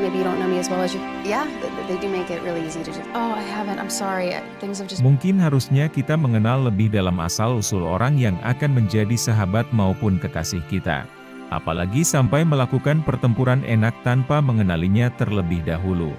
maybe you don't know me as well as you. Yeah, they do make it really easy to just. Oh, I haven't. I'm sorry. Things have just. Mungkin harusnya kita mengenal lebih dalam asal-usul orang yang akan menjadi sahabat maupun kekasih kita. Apalagi sampai melakukan pertempuran enak tanpa mengenalinya terlebih dahulu.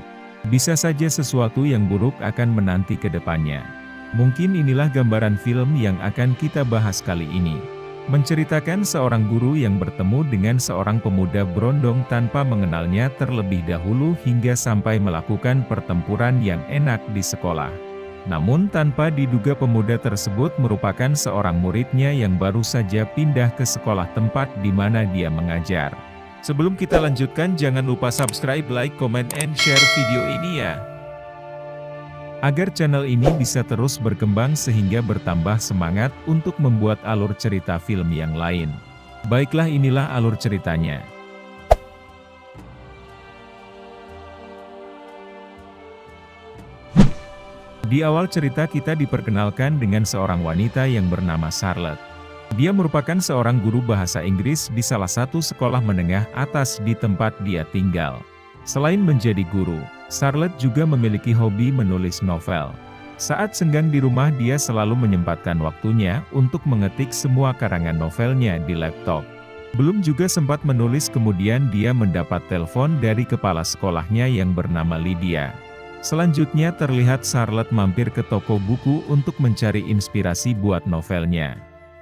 Bisa saja sesuatu yang buruk akan menanti ke depannya. Mungkin inilah gambaran film yang akan kita bahas kali ini. Menceritakan seorang guru yang bertemu dengan seorang pemuda berondong tanpa mengenalnya terlebih dahulu hingga sampai melakukan pertempuran yang enak di sekolah. Namun tanpa diduga pemuda tersebut merupakan seorang muridnya yang baru saja pindah ke sekolah tempat di mana dia mengajar. Sebelum kita lanjutkan, jangan lupa subscribe, like, comment, and share video ini ya. Agar channel ini bisa terus berkembang sehingga bertambah semangat untuk membuat alur cerita film yang lain. Baiklah, inilah alur ceritanya. Di awal cerita kita diperkenalkan dengan seorang wanita yang bernama Charlotte. Dia merupakan seorang guru bahasa Inggris di salah satu sekolah menengah atas di tempat dia tinggal. Selain menjadi guru, Charlotte juga memiliki hobi menulis novel. Saat senggang di rumah, dia selalu menyempatkan waktunya untuk mengetik semua karangan novelnya di laptop. Belum juga sempat menulis, kemudian dia mendapat telepon dari kepala sekolahnya yang bernama Lydia. Selanjutnya terlihat Charlotte mampir ke toko buku untuk mencari inspirasi buat novelnya.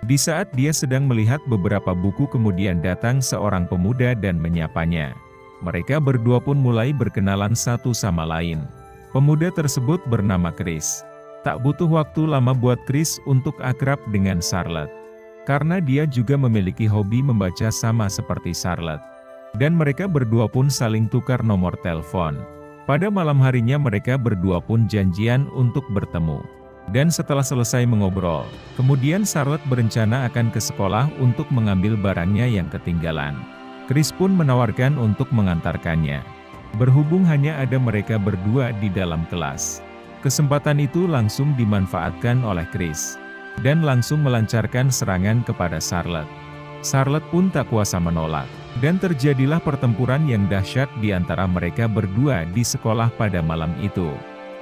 Di saat dia sedang melihat beberapa buku, kemudian datang seorang pemuda dan menyapanya. Mereka berdua pun mulai berkenalan satu sama lain. Pemuda tersebut bernama Chris. Tak butuh waktu lama buat Chris untuk akrab dengan Charlotte. Karena dia juga memiliki hobi membaca sama seperti Charlotte. Dan mereka berdua pun saling tukar nomor telepon. Pada malam harinya mereka berdua pun janjian untuk bertemu. Dan setelah selesai mengobrol, kemudian Charlotte berencana akan ke sekolah untuk mengambil barangnya yang ketinggalan. Chris pun menawarkan untuk mengantarkannya. Berhubung hanya ada mereka berdua di dalam kelas. Kesempatan itu langsung dimanfaatkan oleh Chris. Dan langsung melancarkan serangan kepada Charlotte. Charlotte pun tak kuasa menolak. Dan terjadilah pertempuran yang dahsyat di antara mereka berdua di sekolah pada malam itu.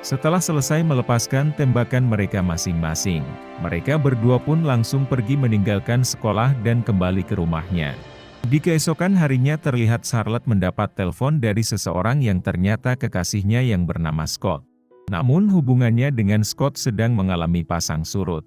Setelah selesai melepaskan tembakan mereka masing-masing, mereka berdua pun langsung pergi meninggalkan sekolah dan kembali ke rumahnya. Di keesokan harinya terlihat Charlotte mendapat telepon dari seseorang yang ternyata kekasihnya yang bernama Scott. Namun hubungannya dengan Scott sedang mengalami pasang surut.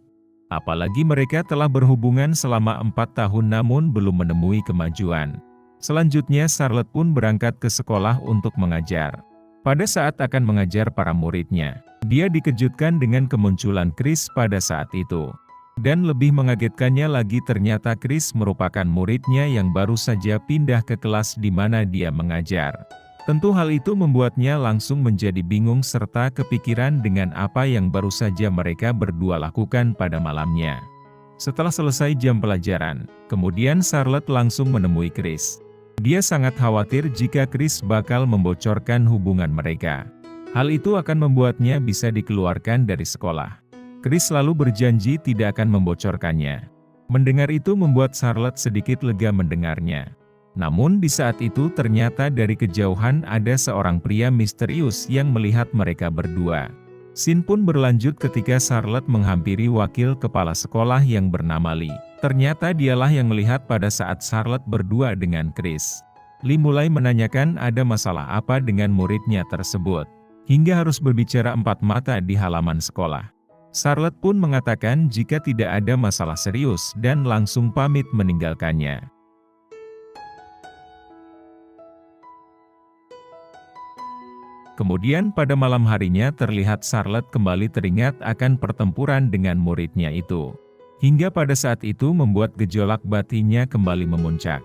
Apalagi mereka telah berhubungan selama 4 tahun namun belum menemui kemajuan. Selanjutnya Charlotte pun berangkat ke sekolah untuk mengajar. Pada saat akan mengajar para muridnya, dia dikejutkan dengan kemunculan Chris pada saat itu. Dan lebih mengagetkannya lagi, ternyata Chris merupakan muridnya yang baru saja pindah ke kelas di mana dia mengajar. Tentu hal itu membuatnya langsung menjadi bingung serta kepikiran dengan apa yang baru saja mereka berdua lakukan pada malamnya. Setelah selesai jam pelajaran, kemudian Charlotte langsung menemui Chris. Dia sangat khawatir jika Chris bakal membocorkan hubungan mereka. Hal itu akan membuatnya bisa dikeluarkan dari sekolah. Chris selalu berjanji tidak akan membocorkannya. Mendengar itu membuat Charlotte sedikit lega mendengarnya. Namun di saat itu ternyata dari kejauhan ada seorang pria misterius yang melihat mereka berdua. Scene pun berlanjut ketika Charlotte menghampiri wakil kepala sekolah yang bernama Lee. Ternyata dialah yang melihat pada saat Charlotte berdua dengan Chris. Lee mulai menanyakan ada masalah apa dengan muridnya tersebut, hingga harus berbicara empat mata di halaman sekolah. Charlotte pun mengatakan jika tidak ada masalah serius dan langsung pamit meninggalkannya. Kemudian pada malam harinya terlihat Charlotte kembali teringat akan pertempuran dengan muridnya itu. Hingga pada saat itu membuat gejolak batinnya kembali memuncak.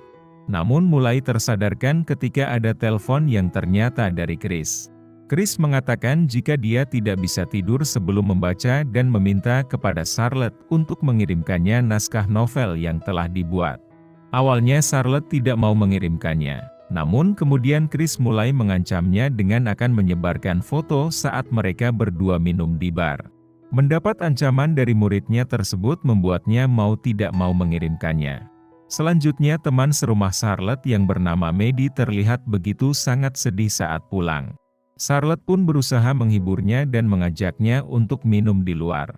Namun mulai tersadarkan ketika ada telepon yang ternyata dari Chris. Chris mengatakan jika dia tidak bisa tidur sebelum membaca dan meminta kepada Charlotte untuk mengirimkannya naskah novel yang telah dibuat. Awalnya Charlotte tidak mau mengirimkannya. Namun kemudian Chris mulai mengancamnya dengan akan menyebarkan foto saat mereka berdua minum di bar. Mendapat ancaman dari muridnya tersebut membuatnya mau tidak mau mengirimkannya. Selanjutnya teman serumah Charlotte yang bernama Maddie terlihat begitu sangat sedih saat pulang. Charlotte pun berusaha menghiburnya dan mengajaknya untuk minum di luar.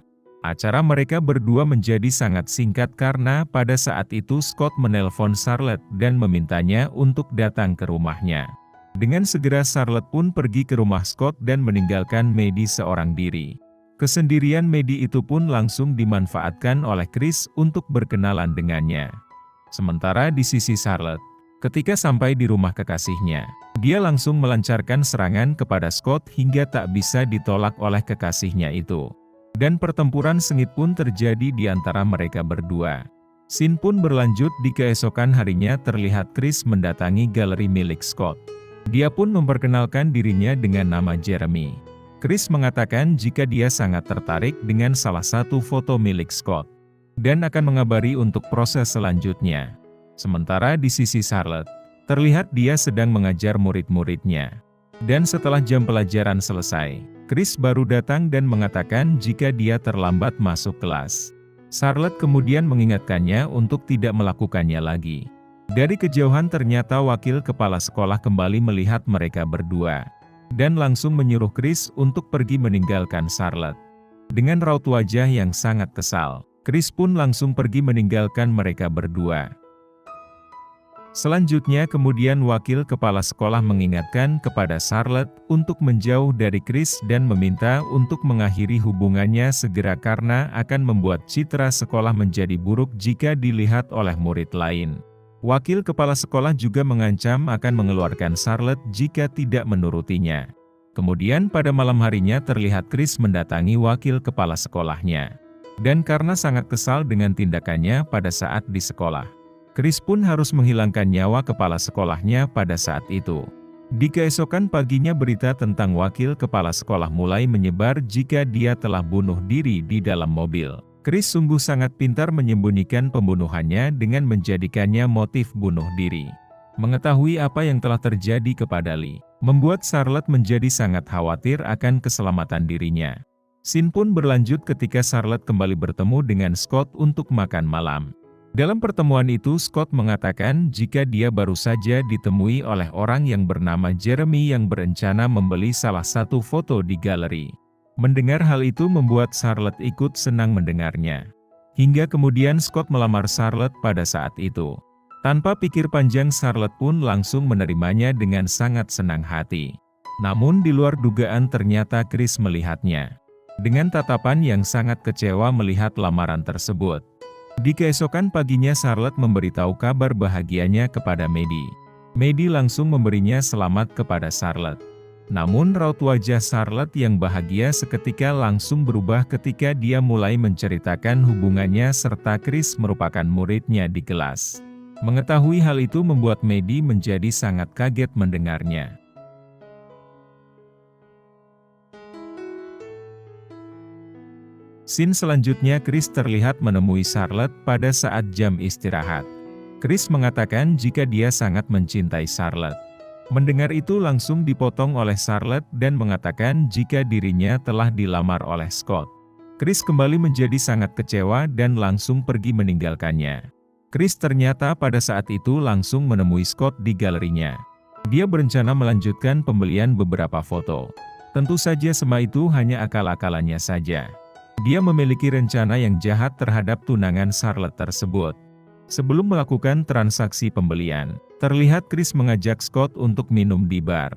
Acara mereka berdua menjadi sangat singkat karena pada saat itu Scott menelpon Charlotte dan memintanya untuk datang ke rumahnya. Dengan segera Charlotte pun pergi ke rumah Scott dan meninggalkan Maddie seorang diri. Kesendirian Maddie itu pun langsung dimanfaatkan oleh Chris untuk berkenalan dengannya. Sementara di sisi Charlotte, ketika sampai di rumah kekasihnya, dia langsung melancarkan serangan kepada Scott hingga tak bisa ditolak oleh kekasihnya itu. Dan pertempuran sengit pun terjadi di antara mereka berdua. Scene pun berlanjut di keesokan harinya terlihat Chris mendatangi galeri milik Scott. Dia pun memperkenalkan dirinya dengan nama Jeremy. Chris mengatakan jika dia sangat tertarik dengan salah satu foto milik Scott dan akan mengabari untuk proses selanjutnya. Sementara di sisi Charlotte, terlihat dia sedang mengajar murid-muridnya. Dan setelah jam pelajaran selesai, Chris baru datang dan mengatakan jika dia terlambat masuk kelas. Charlotte kemudian mengingatkannya untuk tidak melakukannya lagi. Dari kejauhan ternyata wakil kepala sekolah kembali melihat mereka berdua, dan langsung menyuruh Chris untuk pergi meninggalkan Charlotte. Dengan raut wajah yang sangat kesal, Chris pun langsung pergi meninggalkan mereka berdua. Selanjutnya kemudian wakil kepala sekolah mengingatkan kepada Charlotte untuk menjauh dari Chris dan meminta untuk mengakhiri hubungannya segera karena akan membuat citra sekolah menjadi buruk jika dilihat oleh murid lain. Wakil kepala sekolah juga mengancam akan mengeluarkan Charlotte jika tidak menurutinya. Kemudian pada malam harinya terlihat Chris mendatangi wakil kepala sekolahnya. Dan karena sangat kesal dengan tindakannya pada saat di sekolah, Chris pun harus menghilangkan nyawa kepala sekolahnya pada saat itu. Di keesokan paginya berita tentang wakil kepala sekolah mulai menyebar jika dia telah bunuh diri di dalam mobil. Chris sungguh sangat pintar menyembunyikan pembunuhannya dengan menjadikannya motif bunuh diri. Mengetahui apa yang telah terjadi kepada Lee, membuat Charlotte menjadi sangat khawatir akan keselamatan dirinya. Scene pun berlanjut ketika Charlotte kembali bertemu dengan Scott untuk makan malam. Dalam pertemuan itu Scott mengatakan jika dia baru saja ditemui oleh orang yang bernama Jeremy yang berencana membeli salah satu foto di galeri. Mendengar hal itu membuat Charlotte ikut senang mendengarnya. Hingga kemudian Scott melamar Charlotte pada saat itu. Tanpa pikir panjang Charlotte pun langsung menerimanya dengan sangat senang hati. Namun di luar dugaan ternyata Chris melihatnya dengan tatapan yang sangat kecewa melihat lamaran tersebut. Di keesokan paginya Charlotte memberitahu kabar bahagianya kepada Maddie. Maddie langsung memberinya selamat kepada Charlotte. Namun raut wajah Charlotte yang bahagia seketika langsung berubah ketika dia mulai menceritakan hubungannya serta Chris merupakan muridnya di kelas. Mengetahui hal itu membuat Maddie menjadi sangat kaget mendengarnya. Scene selanjutnya Chris terlihat menemui Charlotte pada saat jam istirahat. Chris mengatakan jika dia sangat mencintai Charlotte. Mendengar itu langsung dipotong oleh Charlotte dan mengatakan jika dirinya telah dilamar oleh Scott. Chris kembali menjadi sangat kecewa dan langsung pergi meninggalkannya. Chris ternyata pada saat itu langsung menemui Scott di galerinya. Dia berencana melanjutkan pembelian beberapa foto. Tentu saja semua itu hanya akal-akalannya saja. Dia memiliki rencana yang jahat terhadap tunangan Charlotte tersebut. Sebelum melakukan transaksi pembelian, terlihat Chris mengajak Scott untuk minum di bar.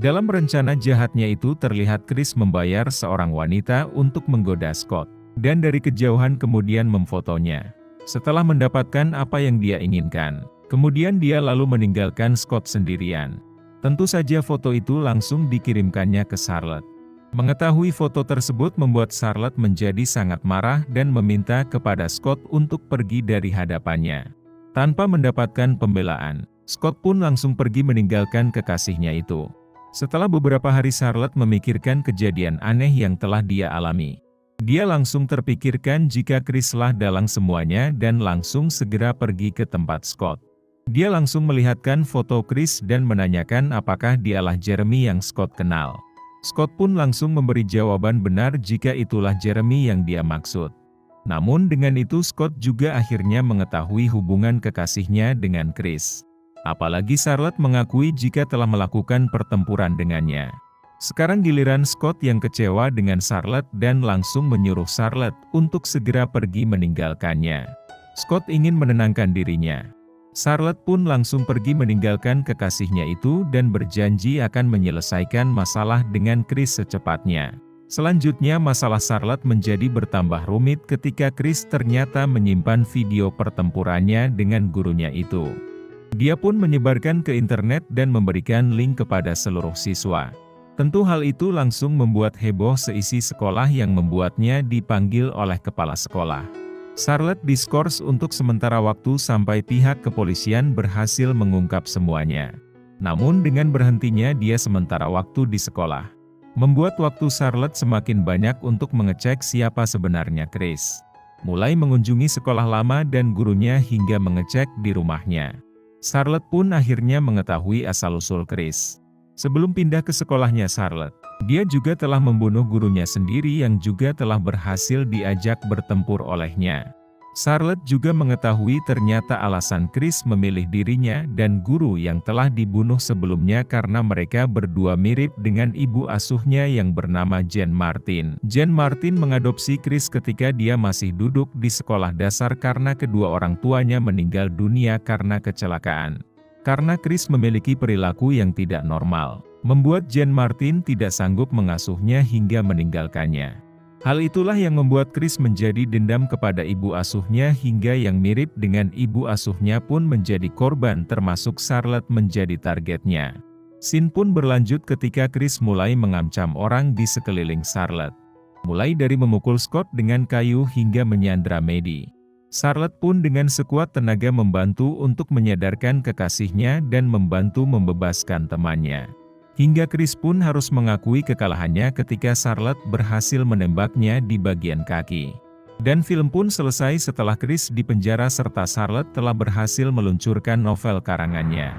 Dalam rencana jahatnya itu terlihat Chris membayar seorang wanita untuk menggoda Scott, dan dari kejauhan kemudian memfotonya. Setelah mendapatkan apa yang dia inginkan, kemudian dia lalu meninggalkan Scott sendirian. Tentu saja foto itu langsung dikirimkannya ke Charlotte. Mengetahui foto tersebut membuat Charlotte menjadi sangat marah dan meminta kepada Scott untuk pergi dari hadapannya. Tanpa mendapatkan pembelaan, Scott pun langsung pergi meninggalkan kekasihnya itu. Setelah beberapa hari Charlotte memikirkan kejadian aneh yang telah dia alami. Dia langsung terpikirkan jika Chris lah dalang semuanya dan langsung segera pergi ke tempat Scott. Dia langsung melihatkan foto Chris dan menanyakan apakah dialah Jeremy yang Scott kenal. Scott pun langsung memberi jawaban benar jika itulah Jeremy yang dia maksud. Namun dengan itu Scott juga akhirnya mengetahui hubungan kekasihnya dengan Chris. Apalagi Charlotte mengakui jika telah melakukan pertempuran dengannya. Sekarang giliran Scott yang kecewa dengan Charlotte dan langsung menyuruh Charlotte untuk segera pergi meninggalkannya. Scott ingin menenangkan dirinya. Charlotte pun langsung pergi meninggalkan kekasihnya itu dan berjanji akan menyelesaikan masalah dengan Chris secepatnya. Selanjutnya masalah Charlotte menjadi bertambah rumit ketika Chris ternyata menyimpan video pertempurannya dengan gurunya itu. Dia pun menyebarkan ke internet dan memberikan link kepada seluruh siswa. Tentu hal itu langsung membuat heboh seisi sekolah yang membuatnya dipanggil oleh kepala sekolah. Charlotte diskors untuk sementara waktu sampai pihak kepolisian berhasil mengungkap semuanya. Namun dengan berhentinya dia sementara waktu di sekolah, membuat waktu Charlotte semakin banyak untuk mengecek siapa sebenarnya Chris. Mulai mengunjungi sekolah lama dan gurunya hingga mengecek di rumahnya. Charlotte pun akhirnya mengetahui asal-usul Chris. Sebelum pindah ke sekolahnya Charlotte, dia juga telah membunuh gurunya sendiri yang juga telah berhasil diajak bertempur olehnya. Charlotte juga mengetahui ternyata alasan Chris memilih dirinya dan guru yang telah dibunuh sebelumnya karena mereka berdua mirip dengan ibu asuhnya yang bernama Jane Martin. Jane Martin mengadopsi Chris ketika dia masih duduk di sekolah dasar karena kedua orang tuanya meninggal dunia karena kecelakaan. Karena Chris memiliki perilaku yang tidak normal, membuat Jane Martin tidak sanggup mengasuhnya hingga meninggalkannya. Hal itulah yang membuat Chris menjadi dendam kepada ibu asuhnya hingga yang mirip dengan ibu asuhnya pun menjadi korban termasuk Charlotte menjadi targetnya. Scene pun berlanjut ketika Chris mulai mengancam orang di sekeliling Charlotte. Mulai dari memukul Scott dengan kayu hingga menyandra Maddie. Charlotte pun dengan sekuat tenaga membantu untuk menyadarkan kekasihnya dan membantu membebaskan temannya. Hingga Chris pun harus mengakui kekalahannya ketika Charlotte berhasil menembaknya di bagian kaki. Dan film pun selesai setelah Chris dipenjara serta Charlotte telah berhasil meluncurkan novel karangannya.